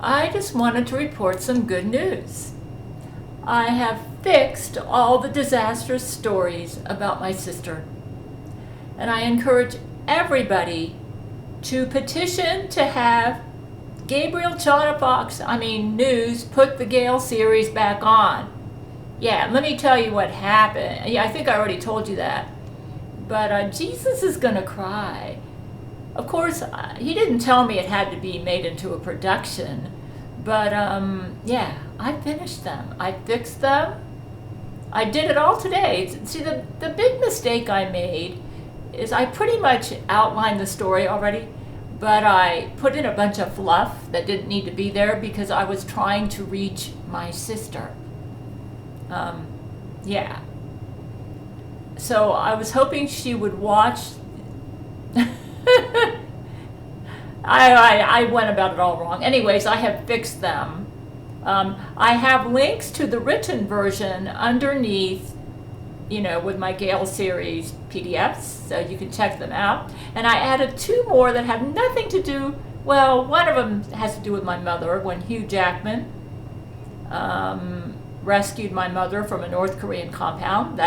I just wanted to report some good news. I have fixed all the disastrous stories about my sister. And I encourage everybody to petition to have Gabriel News put the Gail series back on. Yeah, let me tell you what happened. Yeah, I think I already told you that. But Jesus is going to cry. Of course, he didn't tell me it had to be made into a production. But yeah, I finished them. I fixed them. I did it all today. See, the big mistake I made is I pretty much outlined the story already, but I put in a bunch of fluff that didn't need to be there because I was trying to reach my sister. Yeah. So I was hoping she would watch. I went about it all wrong. Anyways, I have fixed them. I have links to the written version underneath, with my Gail series PDFs, so you can check them out. And I added 2 more that have nothing to do, well, one of them has to do with my mother, when Hugh Jackman rescued my mother from a North Korean compound.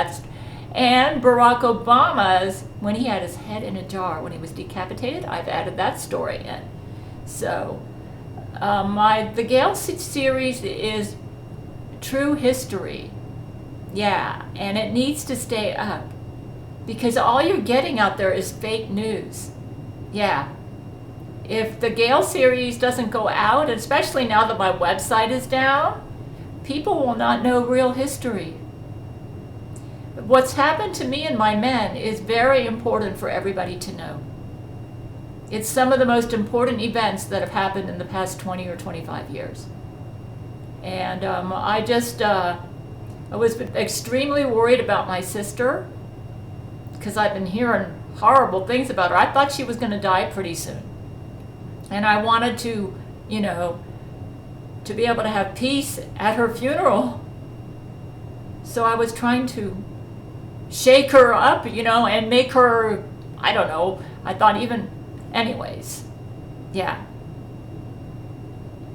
And Barack Obama's, when he had his head in a jar when he was decapitated, I've added that story in. So the Gail series is true history. Yeah, and it needs to stay up because all you're getting out there is fake news. Yeah. If the Gail series doesn't go out, especially now that my website is down, people will not know real history. What's happened to me and my men is very important for everybody to know. It's some of the most important events that have happened in the past 20 or 25 years. And I was extremely worried about my sister because I've been hearing horrible things about her. I thought she was going to die pretty soon. And I wanted to, to be able to have peace at her funeral. So I was trying to shake her up, and make her, I don't know, I thought anyways, yeah.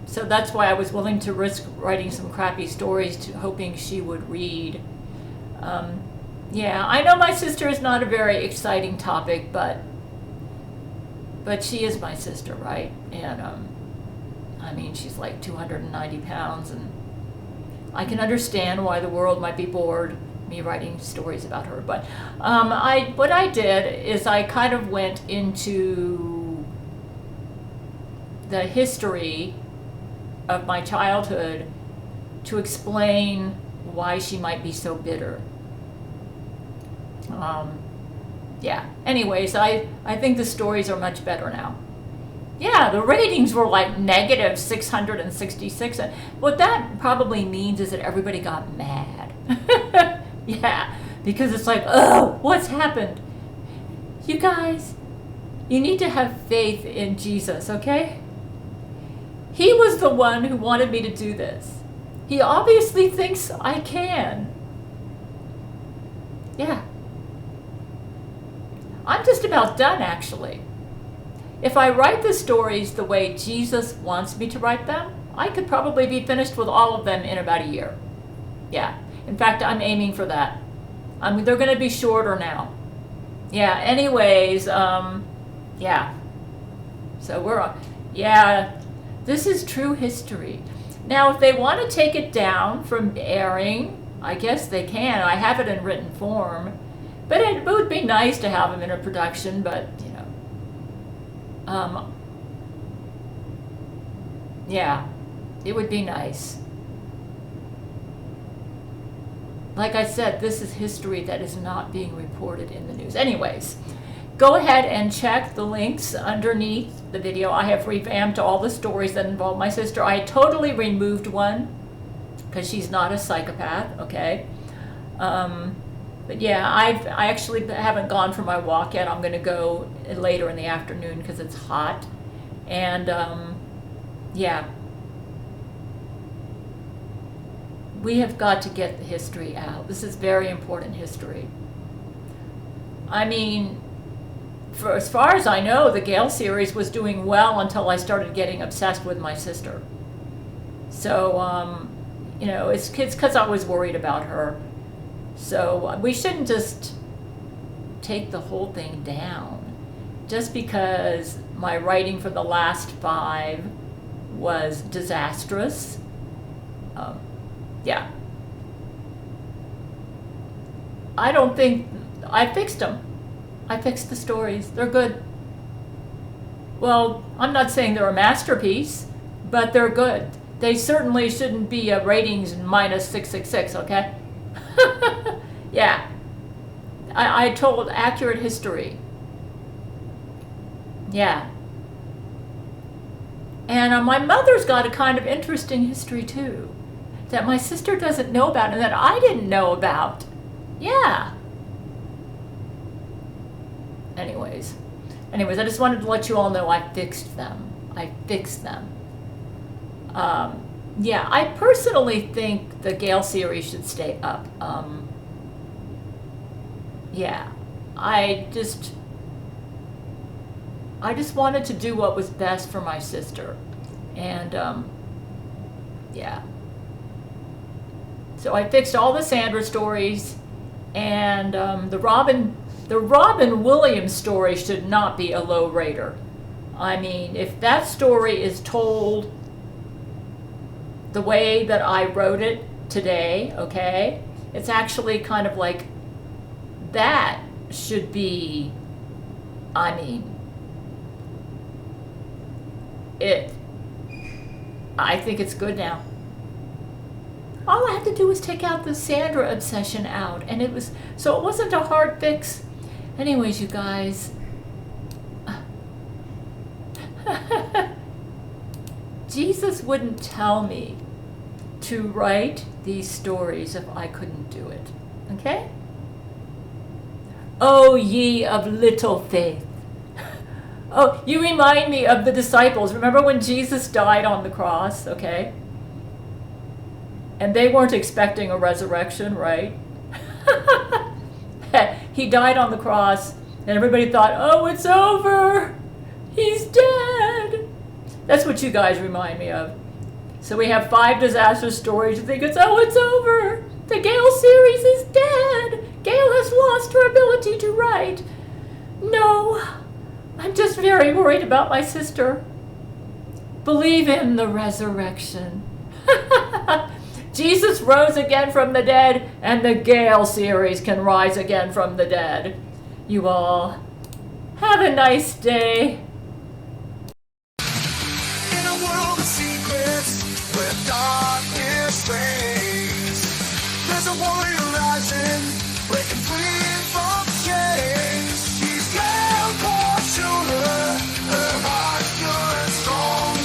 So that's why I was willing to risk writing some crappy stories hoping she would read. Yeah, I know my sister is not a very exciting topic, but she is my sister, right? And she's like 290 pounds, and I can understand why the world might be bored me writing stories about her. But what I did is I kind of went into the history of my childhood to explain why she might be so bitter. Yeah, anyways, I think the stories are much better now. Yeah, the ratings were like negative 666. What that probably means is that everybody got mad. Yeah, because it's like, oh, what's happened? You guys, you need to have faith in Jesus, okay? He was the one who wanted me to do this. He obviously thinks I can. Yeah. I'm just about done, actually. If I write the stories the way Jesus wants me to write them, I could probably be finished with all of them in about a year. Yeah. In fact, I'm aiming for that. They're going to be shorter now. Yeah, anyways, yeah. So yeah, this is true history. Now, if they want to take it down from airing, I guess they can. I have it in written form. But it would be nice to have them in a production, but, yeah, it would be nice. Like I said, this is history that is not being reported in the news. Anyways, go ahead and check the links underneath the video. I have revamped all the stories that involve my sister. I totally removed one because she's not a psychopath, okay? But yeah, I actually haven't gone for my walk yet. I'm going to go later in the afternoon because it's hot. And yeah. We have got to get the history out. This is very important history. For as far as I know, the Gail series was doing well until I started getting obsessed with my sister. So, it's because I was worried about her. So we shouldn't just take the whole thing down just because my writing for the last 5 was disastrous. Yeah. I don't think I fixed them. I fixed the stories. They're good. Well, I'm not saying they're a masterpiece, but they're good. They certainly shouldn't be a ratings minus 666, okay? Yeah. I told accurate history. Yeah. And my mother's got a kind of interesting history too, that my sister doesn't know about and that I didn't know about. Yeah. Anyways, I just wanted to let you all know I fixed them. Yeah, I personally think the Gail series should stay up. Yeah, I just wanted to do what was best for my sister, and yeah. So I fixed all the Sandra stories, and the Robin Williams story should not be a low rater. I mean, if that story is told the way that I wrote it today, okay, it's actually kind of like that should be, I mean, I think it's good now. All I had to do was take out the Sandra obsession out, and it wasn't a hard fix. Anyways, you guys, Jesus wouldn't tell me to write these stories if I couldn't do it, okay? Oh, ye of little faith. Oh, you remind me of the disciples. Remember when Jesus died on the cross, okay? And they weren't expecting a resurrection, right? He died on the cross, and everybody thought, oh, it's over. He's dead. That's what you guys remind me of. So we have 5 disaster stories. You think it's over. The Gail series is dead. Gail has lost her ability to write. No, I'm just very worried about my sister. Believe in the resurrection. Jesus rose again from the dead, and the Gail series can rise again from the dead. You all have a nice day. In a world of secrets, where darkness reigns, there's a warrior rising, breaking free from chains. She's Gail Schuler, her heart pure and strong.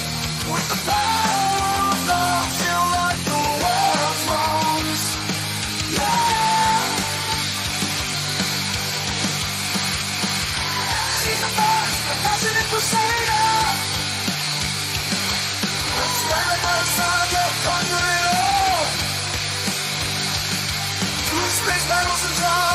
With the power of love, she'll right the world's wrongs. Yeah. She's the first, a passionate crusader. Stand by the side of conquer it all. Through space battles and trials.